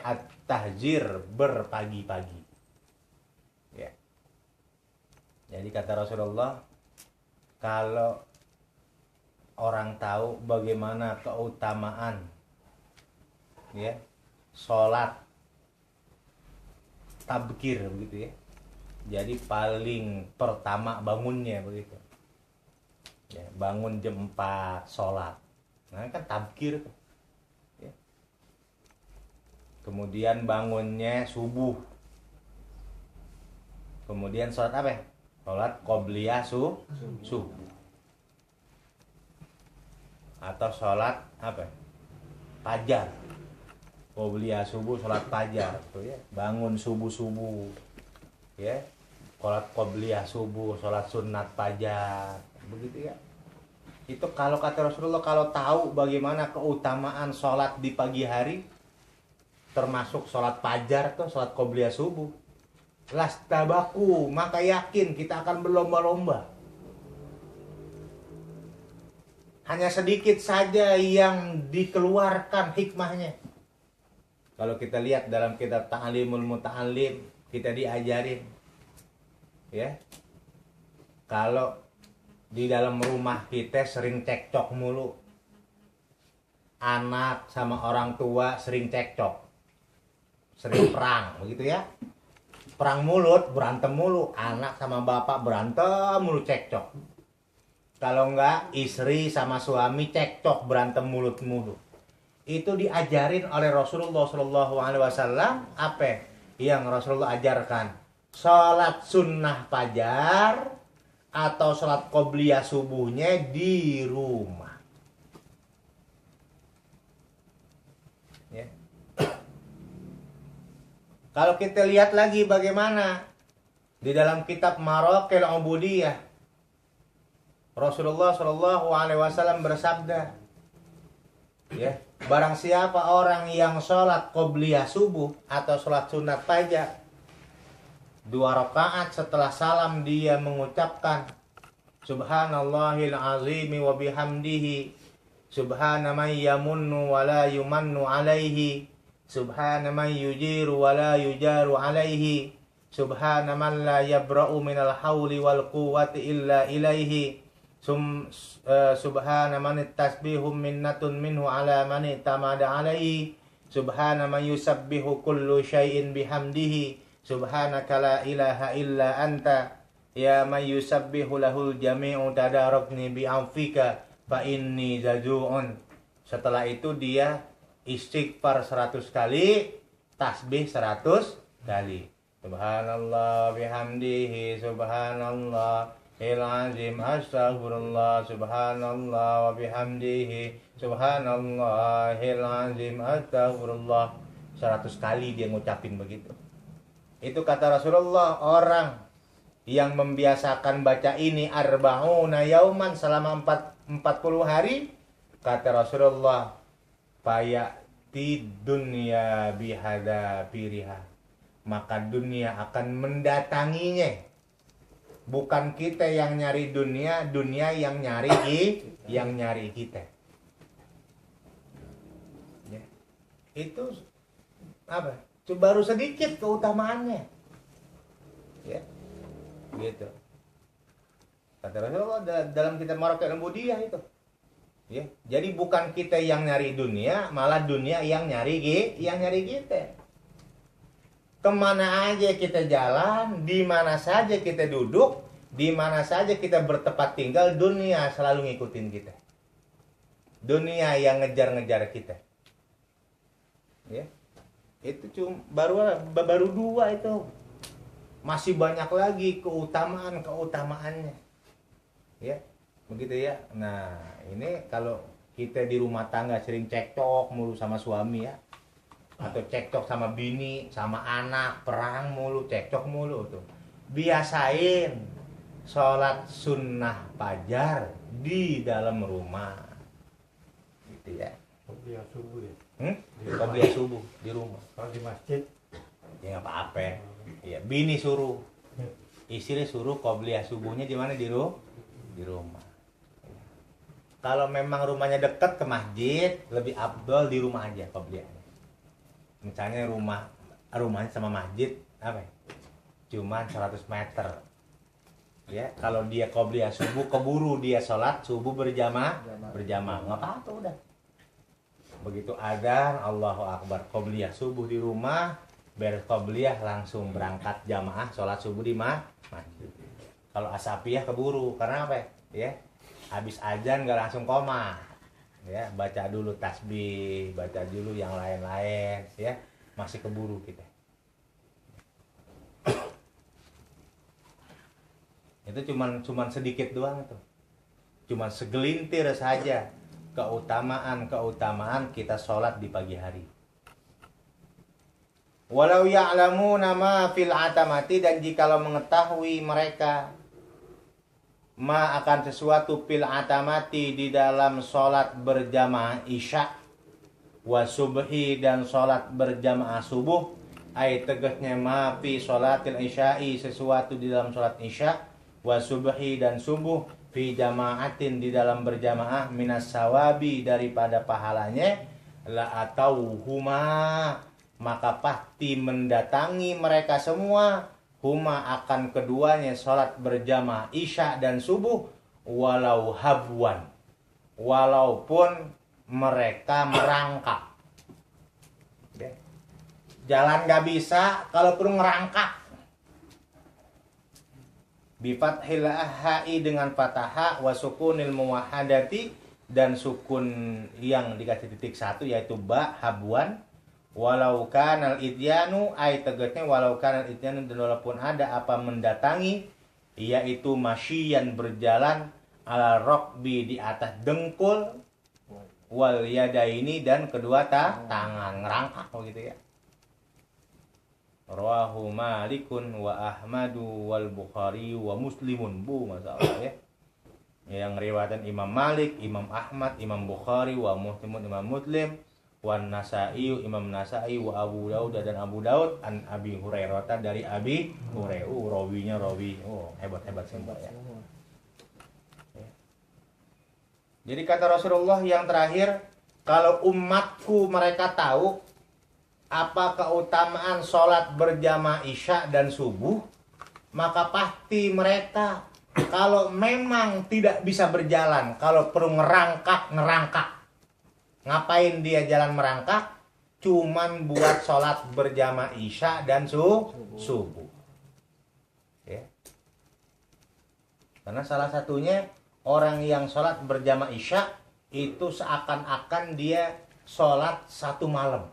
at-tahjir, berpagi-pagi. Ya. Jadi kata Rasulullah, kalau orang tahu bagaimana keutamaan ya sholat tabkir begitu ya. Jadi paling pertama bangunnya begitu. Ya, bangun jam 4 sholat. Nah kan tabkir. Ya. Kemudian bangunnya subuh. Kemudian sholat apa ya? Sholat qobliyah subuh. Atau sholat apa? Fajar. Qobliyah subuh, sholat fajar. Tuh ya. Bangun subuh-subuh. Ya. Sholat qobliyah subuh, sholat sunat fajar. Begitu ya. Itu kalau kata Rasulullah, kalau tahu bagaimana keutamaan sholat di pagi hari, termasuk sholat fajar tuh, sholat qobliyah subuh, lastabaku, maka yakin kita akan berlomba-lomba. Hanya sedikit saja yang dikeluarkan hikmahnya. Kalau kita lihat dalam kitab Ta'limul Muta'allim, kita diajarin ya, kalau di dalam rumah kita sering cekcok mulu, anak sama orang tua sering cekcok, sering perang begitu ya, perang mulut, berantem mulu, anak sama bapak berantem mulu, cekcok. Kalau enggak istri sama suami cekcok, berantem mulut mulu. Itu diajarin oleh Rasulullah SAW. Apa yang Rasulullah ajarkan? Sholat sunnah fajar atau sholat qobliyah subuhnya di rumah. Ya. Kalau kita lihat lagi bagaimana di dalam kitab Maraqil Ubudiyah, Rasulullah SAW bersabda, ya, barang siapa orang yang sholat qobliyah subuh atau sholat sunat fajar 2 rakaat setelah salam dia mengucapkan Subhanallahil azimi wa bihamdihi, subhana man yamunnu wa la yumannu alaihi, subhana man yujiru wa la yujaru alaihi, subhana man la yabra'u minal hawli wal quwwati illa ilaihi, subhana man tasbihum minnatun minhu ala man tamada alaihi, subhana man yusabbihu kullu syai'in bihamdihi, subhanaka la ilaha illa anta ya man yusabbihu lahul jami'u tadarakni bi'afika fa inni zazu'un. Setelah itu dia istighfar 100 kali, tasbih 100 kali. Subhanallah bihamdihi, subhanallah azim, astaghfirullah, subhanallah wa bihamdihi, subhanallahil azim, astaghfirullah. 100 kali dia ngucapin begitu. Itu kata Rasulullah, orang yang membiasakan baca ini arba'una yauman, selama 40 hari, kata Rasulullah, fayati dunya bihada piriha, maka dunia akan mendatanginya. Bukan kita yang nyari dunia, dunia yang nyari kita. Ya. Itu apa? Coba baru sedikit keutamaannya. Ya. Gitu. Kata Rasulullah dalam kitab Maraqil Ubudiyah itu. Ya. Jadi bukan kita yang nyari dunia, malah dunia yang nyari kita. Kemana aja kita jalan, di mana saja kita duduk, di mana saja kita bertempat tinggal, dunia selalu ngikutin kita. Dunia yang ngejar-ngejar kita. Ya. Itu cuma baru 2 itu. Masih banyak lagi keutamaannya. Ya, begitu ya. Nah, ini kalau kita di rumah tangga sering cekcok mulu sama suami ya, atau cekcok sama bini, sama anak, perang mulu, cekcok mulu tuh. Biasain sholat sunnah fajar di dalam rumah. Gitu ya. Qobliyah subuh ya. Qobliyah subuh di rumah. Kalau di masjid Ya nggak apa-apa. Ya, bini suruh, istri suruh qobliyah subuhnya di mana? Di rumah. Kalau memang rumahnya dekat ke masjid, lebih afdol di rumah aja qobliyahnya. misalnya rumahnya sama masjid apa ya? Cuman 100 meter. Ya, kalau dia qobliyah subuh keburu dia sholat subuh berjamaah, nggak apa-apa udah. Begitu adzan Allahu Akbar qobliyah subuh di rumah, beres qobliyah langsung berangkat jamaah sholat subuh di masjid. Kalau asapiyah keburu karena apa ya? Habis adzan nggak langsung koma. Ya, baca dulu tasbih, baca dulu yang lain-lain ya, masih keburu kita. Itu cuman sedikit doang tuh. Cuman segelintir saja keutamaan kita sholat di pagi hari. Walau ya'lamuna ma fil atamati, dan jikalau mengetahui mereka ma akan sesuatu fil atamati di dalam sholat berjamaah isya wa subhi dan sholat berjamaah subuh, ay tegasnya ma fi sholatil isya'i sesuatu di dalam sholat isya wa subhi dan subuh fi jamaatin di dalam berjamaah minas sawabi daripada pahalanya la atau huma maka pasti mendatangi mereka semua huma akan keduanya sholat berjamaah isya dan subuh walau habwan walaupun mereka merangkak. Jalan gak bisa kalau perlu ngerangkak. Bifathil ha'i dengan fathah wa sukunil muwahhadati dan sukun yang dikasih titik satu yaitu ba habwan walau kanal ityanu ay tegasnya walau kanal ityanu dan walaupun ada apa mendatangi yaitu masyian berjalan ala rokbi di atas dengkul wal yadaini dan kedua tangan ngerangkak gitu ya. Rawahu Malikun wa Ahmadu wal Bukhari wa Muslimun. Masalah ya. Yang riwayatan Imam Malik, Imam Ahmad, Imam Bukhari wa Muslimun, Imam Muslim wa Nasa'i, Imam Nasa'i wa Abu Daud dan Abu Daud an Abi Hurairah dari Abi Hurairah. Rawinya rawi. Hebat sih Mbak ya. Jadi kata Rasulullah yang terakhir, kalau umatku mereka tahu apa keutamaan sholat berjamaah isya dan subuh, maka pasti mereka kalau memang tidak bisa berjalan, kalau perlu ngerangkak. Ngapain dia jalan merangkak? Cuman buat sholat berjamaah isya dan subuh. Ya. Karena salah satunya orang yang sholat berjamaah isya itu seakan-akan dia sholat satu malam.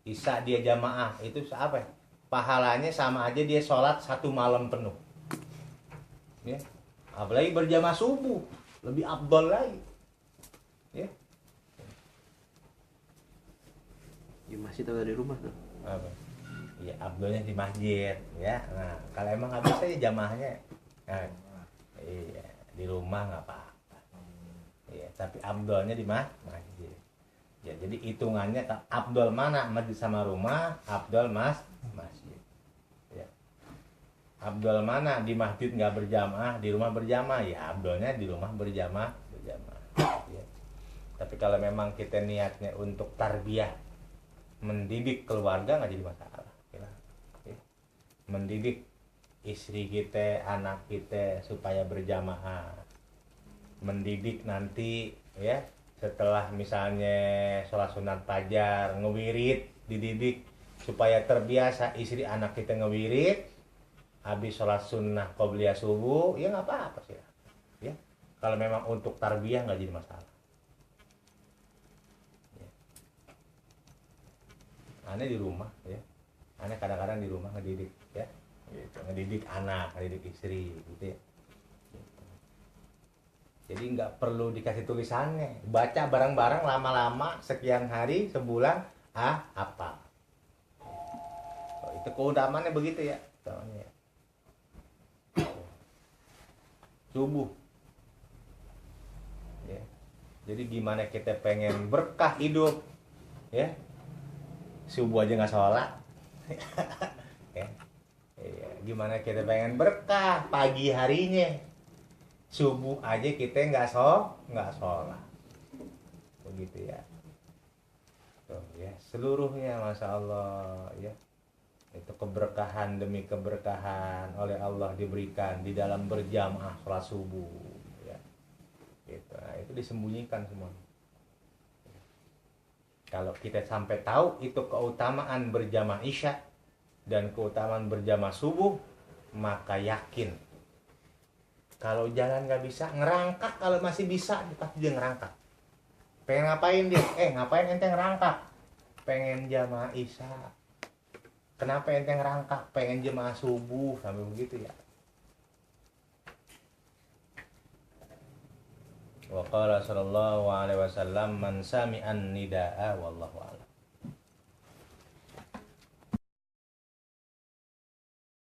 Isya dia jamaah itu apa ya? Pahalanya sama aja dia sholat satu malam penuh. Ya. Apalagi berjamaah subuh lebih afdol lagi. Ya. Di masjid atau di rumah tuh? Apa? Ya afdolnya di masjid ya. Nah, kalau emang nggak bisa ya jamaahnya. Nah, iya, di rumah nggak apa-apa. Iya, tapi afdolnya di masjid. Ya, jadi hitungannya afdol mana masjid sama rumah, afdol masjid. Ya. Afdol mana di masjid nggak berjamaah, di rumah berjamaah, ya afdolnya di rumah berjamaah. Ya. Tapi kalau memang kita niatnya untuk tarbiyah, mendidik keluarga nggak jadi masalah. Ya. Mendidik istri kita, anak kita supaya berjamaah, mendidik nanti ya. Setelah misalnya sholat sunat fajar, ngewirid, dididik supaya terbiasa istri anak kita ngewirid, habis sholat sunnah qobliyah subuh, ya nggak apa-apa sih. Ya, kalau memang untuk tarbiyah nggak jadi masalah. Ya. Aneh di rumah, ya. Aneh kadang-kadang di rumah ngedidik, ya, gitu. Ngedidik anak, ngedidik istri, gitu ya. Jadi nggak perlu dikasih tulisannya, baca bareng-bareng lama-lama sekian hari sebulan apa? Oh, itu keutamaannya begitu ya, ya. Subuh. Ya. Jadi gimana kita pengen berkah hidup, ya? Subuh aja nggak sholat. Ya. Ya. Gimana kita pengen berkah pagi harinya? Subuh aja kita nggak sholat, begitu ya. Tuh ya, seluruhnya Masya Allah ya. Itu keberkahan demi keberkahan oleh Allah diberikan di dalam berjamaah sholat subuh ya. Gitu. Nah, itu disembunyikan semua. Kalau kita sampai tahu itu keutamaan berjamaah isya dan keutamaan berjamaah subuh, maka yakin kalau jalan nggak bisa ngerangkak, kalau masih bisa pasti dia ngerangkak. Pengen ngapain dia? Ngapain ente ngerangkak? Pengen jamaah isya. Kenapa ente ngerangkak? Pengen jamaah subuh, sampai begitu ya. Wa qala sallallahu alaihi wasallam man sami'an nidaa wallahu a'lam.